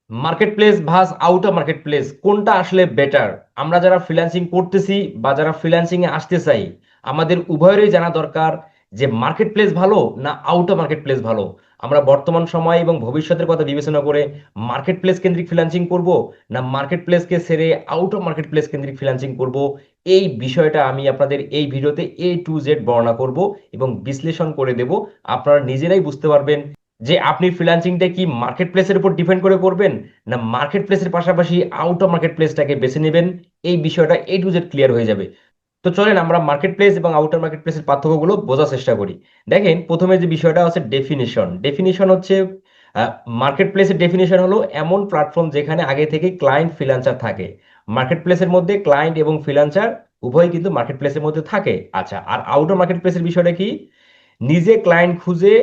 Market place verse outer market place কোনটা আসলে better? আমরা যারা ফ্রিল্যান্সিং করতেছি বা যারা ফ্রিল্যান্সিং এ আসতে চাই, আমাদের উভয়েরই জানা দরকার যে মার্কেট প্লেস ভালো না আউটার মার্কেট প্লেস ভালো। আমরা বর্তমান সময় এবং ভবিষ্যতের কথা বিবেচনা করে মার্কেট প্লেস কেন্দ্রিক ফ্রিল্যান্সিং করব, না মার্কেট প্লেসকে ছেড়ে আউটার মার্কেট প্লেস কেন্দ্রিক ফ্রিল্যান্সিং করব। এই বিষয়টা আমি আপনাদের এই ভিডিওতে A to Z বর্ণনা করব এবং বিশ্লেষণ করে দেব। আপনারা নিজেরাই বুঝতে পারবেন যে আপনি ফ্রিল্যান্সিংটা কি মার্কেট প্লেসের উপর ডিপেন্ড করে করবেন, না মার্কেট প্লেসের পাশাপাশি আউট অফ মার্কেট প্লেসটাকে বেছে নেবেন। এই বিষয়টা A to Z ক্লিয়ার হয়ে যাবে। তো চলেন আমরা মার্কেট প্লেস এবং আউটার মার্কেট প্লেসের পার্থক্যগুলো বোঝার চেষ্টা করি। দেখেন, প্রথমে যে বিষয়টা হচ্ছে ডেফিনিশন। ডেফিনিশন হচ্ছে মার্কেট প্লেসের ডেফিনিশন হলো এমন প্ল্যাটফর্ম যেখানে আগে থেকে ক্লায়েন্ট ফ্রিল্যান্সার থাকে। মার্কেট প্লেসের মধ্যে ক্লায়েন্ট এবং ফ্রিল্যান্সার উভয়ই কিন্তু মার্কেট প্লেসের মধ্যে থাকে। আচ্ছা, আর আউটার মার্কেট প্লেসের বিষয়টা কি? নিজে ক্লায়েন্ট খুঁজে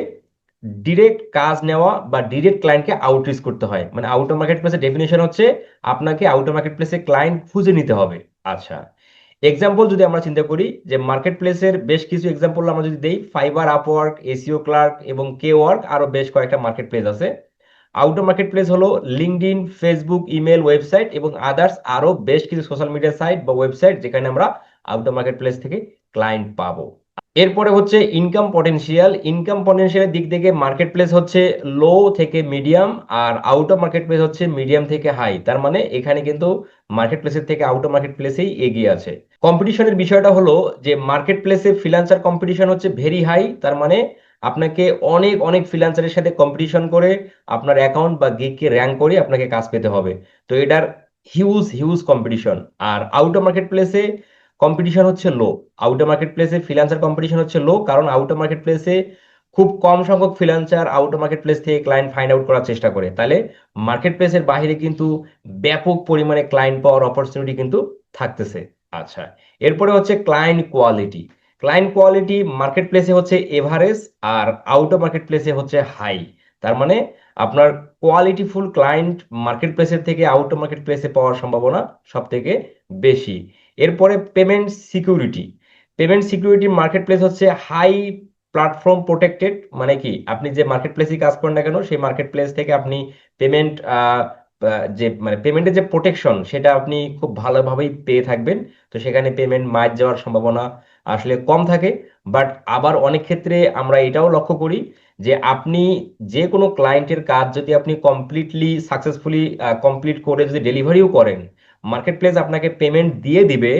ডিরেক্ট কাজ নেওয়া বা ডিরেক্ট ক্লায়েন্টকে আউটরিচ করতে হয়। মানে আউটার মার্কেট প্লেসের ডেফিনেশন হচ্ছে আপনাকে আউটার মার্কেট প্লেসে ক্লায়েন্ট খুঁজে নিতে হবে। আচ্ছা, এক্সাম্পল যদি আমরা চিন্তা করি যে মার্কেট প্লেসের বেশ কিছু এক্সাম্পল আমরা যদি দেই, ফাইবার, আপওয়ার্ক, এসিও ক্লার্ক এবং কে ওয়ার্ক, আরো বেশ কয়েকটা মার্কেট প্লেস আছে। আউটার মার্কেট প্লেস হলো লিঙ্কডইন, ফেসবুক, ইমেল, ওয়েবসাইট এবং আদার্স আরো বেশ কিছু সোশ্যাল মিডিয়া সাইট বা ওয়েবসাইট যেখানে আমরা আউটার মার্কেট প্লেস থেকে ক্লায়েন্ট পাবো। এরপরে হচ্ছে ইনকাম পটেনশিয়াল। ইনকাম পটেনশিয়ালের দিক থেকে মার্কেট প্লেস হচ্ছে লো থেকে মিডিয়াম, আর আউট অফ মার্কেট প্লেস হচ্ছে মিডিয়াম থেকে হাই। তার মানে এখানে কিন্তু মার্কেট প্লেসের থেকে আউট অফ মার্কেট প্লেসেই এগিয়ে আছে। কম্পিটিশনের বিষয়টা হলো যে মার্কেট প্লেসে ফ্রিল্যান্সার কম্পিটিশন হচ্ছে ভেরি হাই। তার মানে আপনাকে অনেক অনেক ফ্রিল্যান্সারের সাথে কম্পিটিশন করে আপনার অ্যাকাউন্ট বা গিগকে র্যাঙ্ক করে আপনাকে কাজ পেতে হবে। তো এটার হিউজ হিউজ কম্পিটিশন। আর আউট অফ মার্কেট প্লেসে কম্পিটিশন হচ্ছে লো। আউটার মার্কেট প্লেসে ফ্রিল্যান্সার কম্পিটিশন হচ্ছে লো, কারণ আউটার মার্কেট প্লেসে খুব কম সংখ্যক ফ্রিল্যান্সার আউটার মার্কেট প্লেস থেকে ক্লায়েন্ট ফাইন্ড আউট করার চেষ্টা করে। তাহলে মার্কেট প্লেসের বাইরে কিন্তু ব্যাপক পরিমাণে ক্লায়েন্ট পাওয়ার অপরচুনিটি কিন্তু থাকতেছে। আচ্ছা, এরপরে হচ্ছে client quality. Client quality market প্লেসে হচ্ছে এভারেজ, আর আউটার মার্কেট প্লেসে হচ্ছে হাই। তার মানে আপনার কোয়ালিটিফুল ক্লায়েন্ট মার্কেট প্লেসের থেকে আউটার মার্কেট প্লেসে পাওয়ার সম্ভাবনা সব থেকে বেশি। এরপরে payment security. Payment security market place হচ্ছে হাই প্ল্যাটফর্ম প্রোটেক্টেড। মানে কি, আপনি যে মার্কেট প্লেসে কাজ করেন না কেন, সেই মার্কেট প্লেস থেকে আপনি পেমেন্ট যে মানে পেমেন্টের যে প্রোটেকশন সেটা আপনি খুব ভালোভাবেই পেয়ে থাকবেন। তো সেখানে পেমেন্ট মার যাওয়ার সম্ভাবনা আসলে কম থাকে। বাট আবার অনেক ক্ষেত্রে আমরা এটাও লক্ষ্য করি যে আপনি যে কোনো ক্লায়েন্টের কাজ যদি আপনি কমপ্লিটলি সাকসেসফুলি কমপ্লিট করে যদি ডেলিভারিও করেন, মার্কেট প্লেস আপনাকে পেমেন্ট দিয়ে দিবে।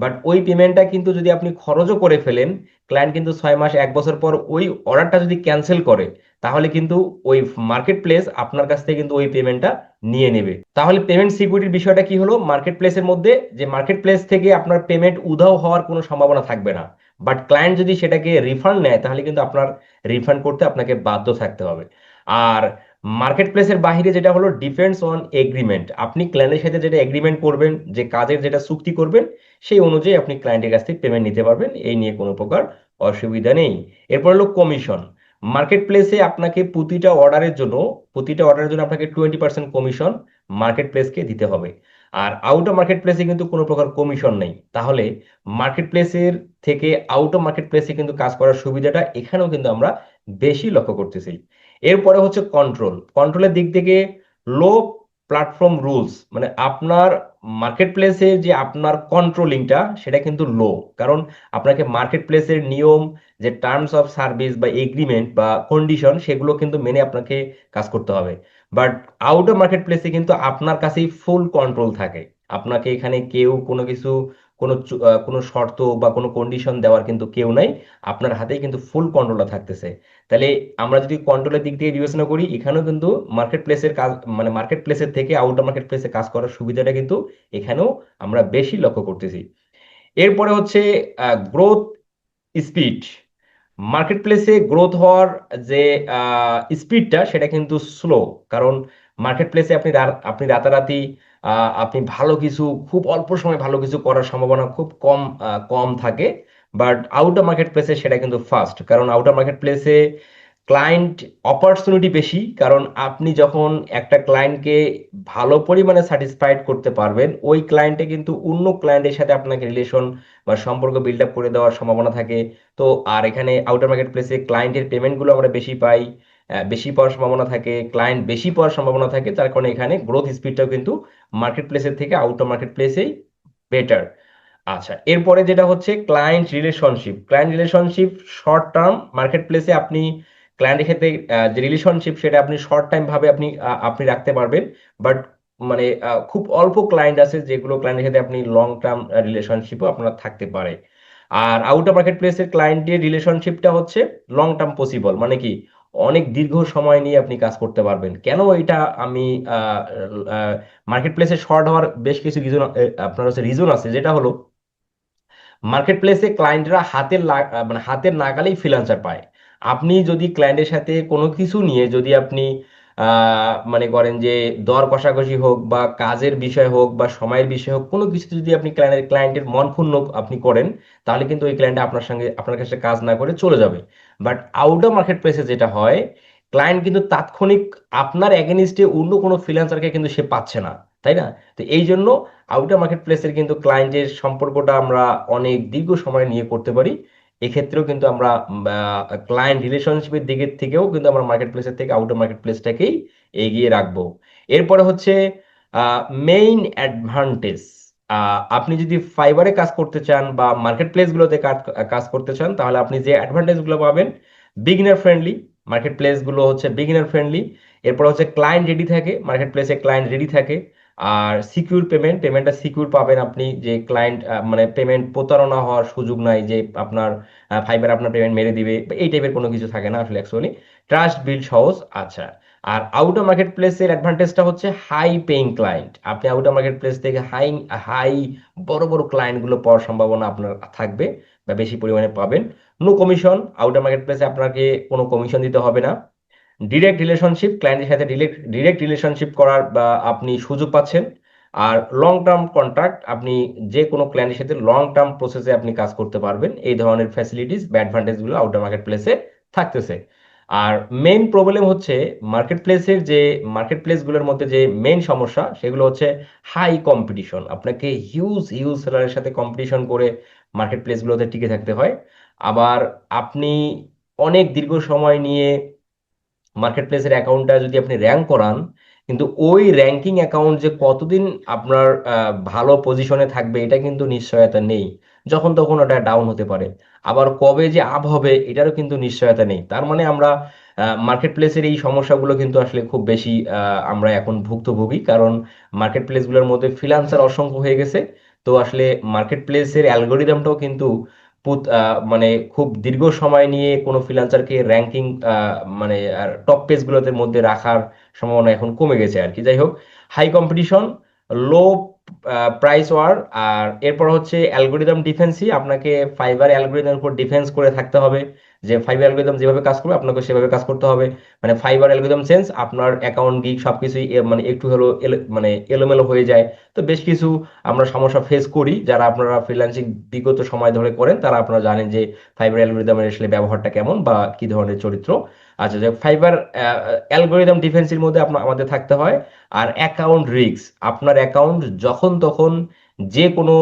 বাট ওই পেমেন্টটা কিন্তু যদি আপনি খরচও করে ফেলেন, ক্লায়েন্ট কিন্তু 6 মাস 1 বছর পর ওই অর্ডারটা যদি ক্যান্সেল করে, তাহলে কিন্তু ওই মার্কেট প্লেস আপনার কাছ থেকে কিন্তু ওই পেমেন্টটা নিয়ে নেবে। তাহলে পেমেন্ট সিকিউরিটির বিষয়টা কি হলো মার্কেট প্লেসের মধ্যে, যে মার্কেট প্লেস থেকে আপনার পেমেন্ট উধাও হওয়ার কোনো সম্ভাবনা থাকবে না। বাট ক্লায়েন্ট যদি সেটাকে রিফান্ড নেয়, তাহলে কিন্তু আপনার রিফান্ড করতে আপনাকে বাধ্য থাকতে হবে। আর মার্কেট প্লেসের বাইরে যেটা হলো ডিপেন্ডস অন এগ্রিমেন্ট। আপনি ক্লায়েন্টের সাথে যেটা এগ্রিমেন্ট করবেন, যে কাজের যেটা চুক্তি করবেন, সেই অনুযায়ী আপনি ক্লায়েন্টের কাছ থেকে পেমেন্ট নিতে পারবেন। এই নিয়ে কোনো প্রকার অসুবিধা নেই। এরপর হলো কমিশন। মার্কেট প্লেসে আপনাকে প্রতিটা অর্ডারের জন্য আপনাকে 20% কমিশন মার্কেট প্লেসকে দিতে হবে। আর আউট অফ মার্কেট প্লেসে কিন্তু কোনো প্রকার কমিশন নেই। তাহলে মার্কেট প্লেসের থেকে আউট অফ মার্কেট প্লেসে কিন্তু কাজ করার সুবিধাটা এখানেও কিন্তু আমরা বেশি লক্ষ্য করতেছি। এরপরে হচ্ছে কন্ট্রোল। কন্ট্রোলের দিক থেকে লো প্ল্যাটফর্ম রুলস, মানে আপনার মার্কেট প্লেসে যে আপনার কন্ট্রোলিংটা সেটা কিন্তু লো। কারণ আপনাকে মার্কেট প্লেসের নিয়ম, যে টার্মস অফ সার্ভিস বা এগ্রিমেন্ট বা কন্ডিশন, সেগুলো কিন্তু মেনে আপনাকে কাজ করতে হবে। বাট আউট অফ মার্কেট প্লেসে কিন্তু আপনার কাছেই ফুল কন্ট্রোল থাকে। আপনাকে এখানে কেউ কোনো কিছু, কোনো শর্ত বা কোনো কন্ডিশন দেওয়ার কিন্তু কেউ নাই। আপনার হাতেই কিন্তু ফুল কন্ট্রোলটা থাকতেছে। তাহলে আমরা যদি কন্ট্রোলের দিক থেকে বিবেচনা করি, এখানেও কিন্তু মার্কেট প্লেসের কাজ, মানে মার্কেট প্লেসের থেকে আউট অফ মার্কেট প্লেসে কাজ করার সুবিধাটা কিন্তু এখানেও আমরা বেশি লক্ষ্য করতেছি। এরপরে হচ্ছে গ্রোথ স্পিড। মার্কেট প্লেসে গ্রোথ হওয়ার যে স্পিডটা সেটা কিন্তু স্লো। কারণ মার্কেট প্লেসে আপনি রাতারাতি আপনি ভালো কিছু, খুব অল্প সময় ভালো কিছু করার সম্ভাবনা খুব কম থাকে। বাট আউটার মার্কেট প্লেসে সেটা কিন্তু ফাস্ট, কারণ আউটার মার্কেট প্লেসে ক্লায়েন্ট অপরচুনিটি বেশি। কারণ আপনি যখন একটা ক্লায়েন্টকে ভালো পরিমাণে স্যাটিসফাইড করতে পারবেন, ওই ক্লায়েন্টে কিন্তু অন্য ক্লায়েন্টের সাথে আপনাকে রিলেশন বা সম্পর্ক বিল্ড আপ করে দেওয়ার সম্ভাবনা থাকে। তো আর এখানে আউটার মার্কেট প্লেসে ক্লায়েন্টের পেমেন্টগুলো আমরা বেশি পাই। বেশি পাওয়ার সম্ভাবনা থাকে, ক্লায়েন্ট বেশি পাওয়ার সম্ভাবনা থাকে, তার কারণে এখানে গ্রোথ স্পিডটাও কিন্তু মার্কেট প্লেসের থেকে আউটার মার্কেট প্লেসেই বেটার। আচ্ছা, এরপরে যেটা হচ্ছে client relationship. Client relationship short term market প্লেসে আপনি ক্লায়েন্টের সাথে যে রিলেশনশিপ সেটা আপনি শর্ট টাইম ভাবে আপনি রাখতে পারবেন। বাট মানে খুব অল্প ক্লায়েন্ট আছে যেগুলো ক্লায়েন্টের সাথে আপনি লং টার্ম রিলেশনশিপও আপনার থাকতে পারে। আর আউটার মার্কেট প্লেসের ক্লায়েন্টের রিলেশনশিপটা হচ্ছে লং টার্ম পসিবল, মানে কি অনেক দীর্ঘ সময় নিয়ে আপনি কাজ করতে পারবেন। কেন এটা আমি মার্কেট প্লেসে শর্ট হওয়ার বেশ কিছু রিজন আপনার হচ্ছে রিজন আছে, যেটা হলো মার্কেট প্লেসে ক্লায়েন্টরা মানে হাতের নাগালেই ফ্রিল্যান্সার পায়। আপনি যদি ক্লায়েন্টের সাথে কোনো কিছু নিয়ে যদি আপনি মানে করেন যে দর কষাকষি হোক বা কাজের বিষয় হোক বা সময়ের বিষয় হোক, কোনো কিছু যদি আপনি ক্লায়েন্টের মন ক্ষুণ্ণ আপনি করেন, তাহলে কিন্তু ওই ক্লায়েন্ট আপনার কাছে কাজ না করে চলে যাবে। বাট আউটার মার্কেট প্লেসে যেটা হয়, ক্লায়েন্ট কিন্তু তাৎক্ষণিক আপনার এগেনিস্টে অন্য কোনো ফ্রিল্যান্সারকে কিন্তু সে পাচ্ছে না, তাই না? তো এই জন্য আউটার মার্কেট প্লেসের কিন্তু ক্লায়েন্টের সম্পর্কটা আমরা অনেক দীর্ঘ সময় নিয়ে করতে পারি। এক্ষেত্রেও কিন্তু আমরা ক্লায়েন্ট রিলেশনশিপের দিকের থেকেও কিন্তু আমরা মার্কেট প্লেসের থেকে আউটার মার্কেট প্লেসটাকেই এগিয়ে রাখবো। এরপরে হচ্ছে মেইন অ্যাডভান্টেজ। আপনি যদি ফাইবারে কাজ করতে চান বা মার্কেট প্লেসগুলোতে কাজ করতে চান, তাহলে আপনি যে অ্যাডভান্টেজগুলো পাবেন, বিগিনার ফ্রেন্ডলি। মার্কেট প্লেসগুলো হচ্ছে বিগিনার ফ্রেন্ডলি। এরপর হচ্ছে ক্লায়েন্ট রেডি থাকে, মার্কেট প্লেসে ক্লায়েন্ট রেডি থাকে। আর সিকিউর পেমেন্টটা সিকিউর পাবেন আপনি, যে ক্লায়েন্ট মানে পেমেন্ট প্রতারণা হওয়ার সুযোগ নাই, যে আপনার ফাইবার আপনার পেমেন্ট মেরে দিবে বা এই টাইপের কোনো কিছু থাকে না আসলে অ্যাকচুয়ালি। ট্রাস্ট বিল্ড সহজ। আচ্ছা, আর আউটার মার্কেট প্লেসের অ্যাডভান্টেজটা হচ্ছে হাই পেইং ক্লায়েন্ট। আপনি আউটার মার্কেট প্লেস থেকে হাই হাই বড় বড় ক্লায়েন্টগুলো পাওয়ার সম্ভাবনা আপনার থাকবে বা বেশি পরিমাণে পাবেন। নো কমিশন, আউটার মার্কেট প্লেসে আপনাকে কোনো কমিশন দিতে হবে না। ডিরেক্ট রিলেশনশিপ, ক্লায়েন্টের সাথে ডিরেক্ট রিলেশনশিপ করার বা আপনি সুযোগ পাচ্ছেন। আর লং টার্ম কন্ট্রাক্ট, আপনি যে কোনো ক্লায়েন্টের সাথে লং টার্ম প্রসেসে আপনি কাজ করতে পারবেন। এই ধরনের ফ্যাসিলিটিস বা অ্যাডভান্টেজগুলো আউটার মার্কেট প্লেসে থাকতেছে। আর মেইন প্রবলেম হচ্ছে মার্কেট প্লেসগুলোর মধ্যে যে মেইন সমস্যা সেগুলো হচ্ছে হাই কম্পিটিশন। আপনাকে হিউজ হিউজ সেলারের সাথে কম্পিটিশন করে মার্কেট প্লেসগুলোতে টিকে থাকতে হয়। আবার আপনি অনেক দীর্ঘ সময় নিয়ে মার্কেট প্লেসের অ্যাকাউন্টটা যদি আপনি র্যাঙ্ক করান, কিন্তু ওই র্যাঙ্কিং অ্যাকাউন্ট যে কতদিন আপনার ভালো পজিশনে থাকবে এটা কিন্তু নিশ্চয়তা নেই। যখন তখন ওটা ডাউন হতে পারে, আবার কবে যে আপ হবে এটারও কিন্তু নিশ্চয়তা নেই। তার মানে আমরা মার্কেট প্লেসের এই সমস্যাগুলো কিন্তু আসলে খুব বেশি আমরা এখন ভুক্তভোগী, কারণ মার্কেট প্লেসগুলোর মধ্যে ফ্রিল্যান্সার অসংখ্য হয়ে গেছে। তো আসলে মার্কেট প্লেসের অ্যালগোরিদমটাও কিন্তু মানে খুব দীর্ঘ সময় নিয়ে কোনো ফ্রিল্যান্সারকে র্যাঙ্কিং মানে টপ পেজগুলোতে মধ্যে রাখার সম্ভাবনা এখন কমে গেছে আর কি। যাই হোক, high competition, low price war. আর এরপর হচ্ছে অ্যালগোরিদম ডিফেন্সই, আপনাকে ফাইবার অ্যালগোরিদমের উপর ডিফেন্স করে থাকতে হবে। যে ফাইবার অ্যালগোরিদম যেভাবে কাজ করবে আপনাকে সেভাবে কাজ করতে হবে। মানে ফাইবার অ্যালগোরিদম সেন্স আপনার অ্যাকাউন্ট গিক সবকিছুই মানে একটু হলো মানে এলোমেলো হয়ে যায়। তো বেশ কিছু আমরা সমস্যা ফেস করি, যারা আপনারা ফ্রিল্যান্সিং বিগত সময় ধরে করেন তারা আপনারা জানেন যে ফাইবার অ্যালগোরিদমের আসলে ব্যবহারটা কেমন বা কি ধরনের চরিত্র। আচ্ছা, যে ফাইবার অ্যালগোরিদম ডিফেন্সের মধ্যে আমাদের থাকতে হয়। আর অ্যাকাউন্ট রিস্ক, আপনার অ্যাকাউন্ট যখন তখন যে কোনো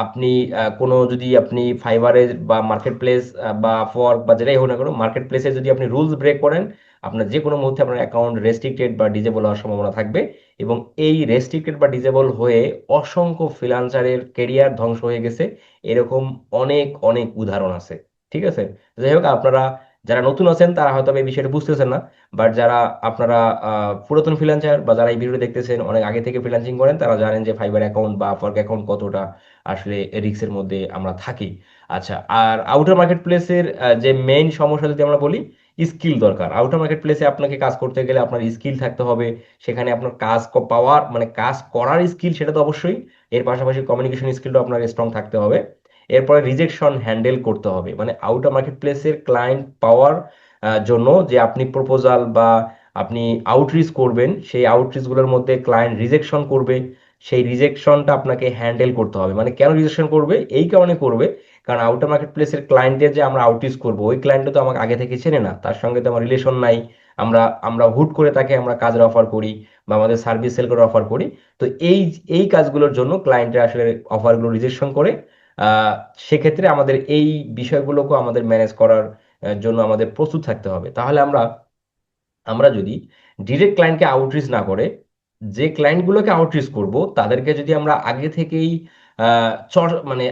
আপনি কোনো যদি আপনি ফাইবারে বা মার্কেট প্লেস বা ফর্ক বা যেটাই হোক না কেন, মার্কেট প্লেসে যদি আপনি রুলস ব্রেক করেন, আপনার যে কোনো মুহূর্তে আপনার অ্যাকাউন্ট রেস্ট্রিক্টেড বা ডিজেবল হওয়ার সম্ভাবনা থাকবে। এবং এই রেস্ট্রিক্টেড বা ডিজেবল হয়ে অসংখ্য ফ্রিল্যান্সারের কেরিয়ার ধ্বংস হয়ে গেছে, এরকম অনেক অনেক উদাহরণ আছে। ঠিক আছে, যাই হোক, আপনারা যারা নতুন আছেন তারা হয়তো এই বিষয়টা বুঝতেছেন না। বাট যারা আপনারা পুরাতন ফ্রিল্যান্সার বা যারা এই ভিডিও দেখতেছেন অনেক আগে থেকে ফ্রিল্যান্সিং করেন, তারা জানেন যে ফাইবার অ্যাকাউন্ট বা আপওয়ার্ক অ্যাকাউন্ট কতটা আসলে রিস্কের মধ্যে আমরা থাকি। আচ্ছা, আর আউটার মার্কেট প্লেসের যে মেইন সমস্যা যদি আমরা বলি, স্কিল দরকার। আউটার মার্কেট প্লেসে আপনাকে কাজ করতে গেলে আপনার স্কিল থাকতে হবে। সেখানে আপনার পাওয়ার মানে কাজ করার স্কিল সেটা তো অবশ্যই, এর পাশাপাশি কমিউনিকেশন স্কিলটাও আপনার স্ট্রং থাকতে হবে। এরপরে রিজেকশন হ্যান্ডেল করতে হবে, মানে আউটার মার্কেট প্লেসের ক্লায়েন্ট পাওয়ার জন্য যে আপনি প্রপোজাল বা আপনি আউটরিচ করবেন, সেই আউটরিচগুলোর মধ্যে ক্লায়েন্ট রিজেকশন করবে, সেই রিজেকশনটা আপনাকে হ্যান্ডেল করতে হবে। মানে কেন রিজেকশন করবে, এই কারণে করবে কারণ আউটার মার্কেট প্লেসের ক্লায়েন্টের যে আমরা আউটরিচ করবো, ওই ক্লায়েন্টটা তো আমাকে আগে থেকে চেনে না, তার সঙ্গে তো আমার রিলেশন নাই। আমরা আমরা হুট করে তাকে আমরা কাজের অফার করি বা আমাদের সার্ভিস সেল করে অফার করি। তো এই এই কাজগুলোর জন্য ক্লায়েন্টরা আসলে অফারগুলো রিজেকশন করে। আহ, সেক্ষেত্রে আমাদের এই বিষয়গুলোকে আমাদের ম্যানেজ করার জন্য আমাদের প্রস্তুত থাকতে হবে। তাহলে আমরা আমরা যদি ডিরেক্ট ক্লায়েন্টকে আউটরিচ না করে যে ক্লায়েন্টগুলোকে আউটরিচ করব তাদেরকে যদি আমরা আগে থেকেই মানে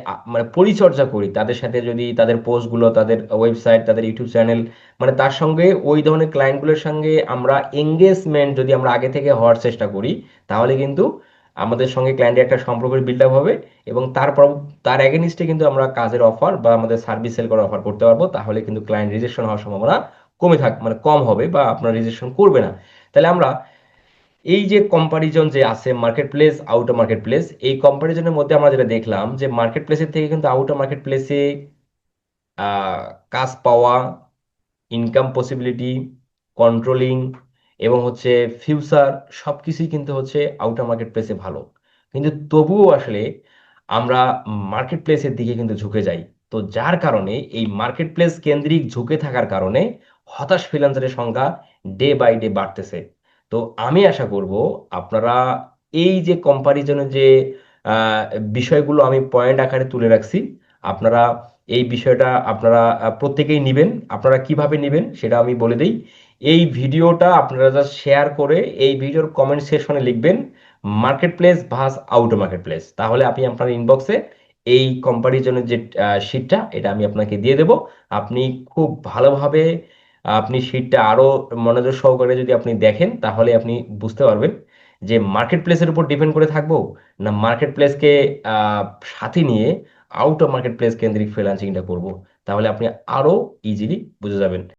পরিচর্যা করি, তাদের সাথে যদি তাদের পোস্টগুলো, তাদের ওয়েবসাইট, তাদের ইউটিউব চ্যানেল, মানে তার সঙ্গে ওই ধরনের ক্লায়েন্টগুলোর সঙ্গে আমরা এঙ্গেজমেন্ট যদি আমরা আগে থেকে হওয়ার চেষ্টা করি, তাহলে কিন্তু আমাদের সঙ্গে ক্লায়েন্টের একটা সম্পর্ক বিল্ড আপ হবে। এবং তারপর তার এগেনিস্টে কিন্তু আমরা কাজের অফার বা আমাদের সার্ভিস সেল করার অফার করতে পারবো। তাহলে কিন্তু ক্লায়েন্ট রিজেকশন হওয়ার সম্ভাবনা মানে কম হবে, বা আপনার রেজিস্ট্রেশন করবে না। তাহলে আমরা এই যে কম্পারিজন যে আছে market place outer market place, এই কম্পারিজনের মধ্যে আমরা যেটা দেখলাম যে মার্কেট প্লেসের থেকে কিন্তু আউটার মার্কেট প্লেসে কাজ পাওয়া, ইনকাম পসিবিলিটি, কন্ট্রোলিং এবং হচ্ছে ফিউচার, সবকিছুই কিন্তু হচ্ছে আউটার মার্কেট প্লেসে ভালো। কিন্তু তবুও আসলে আমরা মার্কেট প্লেসের দিকে কিন্তু ঝুঁকে যাই। তো যার কারণে এই মার্কেট প্লেস কেন্দ্রিক ঝুঁকে থাকার কারণে হতাশ ফ্রিল্যান্সারের সংখ্যা ডে বাই ডে বাড়তেছে। তো আমি আশা করব আপনারা এই যে কম্পারিজনের যে আহ, বিষয়গুলো আমি পয়েন্ট আকারে তুলে রাখছি, আপনারা এই বিষয়টা আপনারা প্রত্যেকেই নিবেন। আপনারা কিভাবে নিবেন সেটা আমি বলে দিই। এই ভিডিওটা আপনারা জাস্ট শেয়ার করে এই ভিডিওর কমেন্ট সেকশনে লিখবেন মার্কেট প্লেস ভাস আউটো মার্কেট প্লেস। তাহলে আপনি আপনার ইনবক্সে এই কম্পারিজনের যে শিটটা এটা আমি আপনাকে দিয়ে দেব। আপনি খুব ভালোভাবে আপনি শিটটা আরো মনোযোগ সহকারে যদি আপনি দেখেন, তাহলে আপনি বুঝতে পারবেন যে মার্কেট প্লেসের উপর ডিপেন্ড করে থাকবো, না মার্কেট প্লেসকে সাথে নিয়ে আউট অফ মার্কেট প্লেস কেন্দ্রিক ফ্রিল্যান্সিংটা করব। তাহলে আপনি আরো ইজিলি বুঝে যাবেন।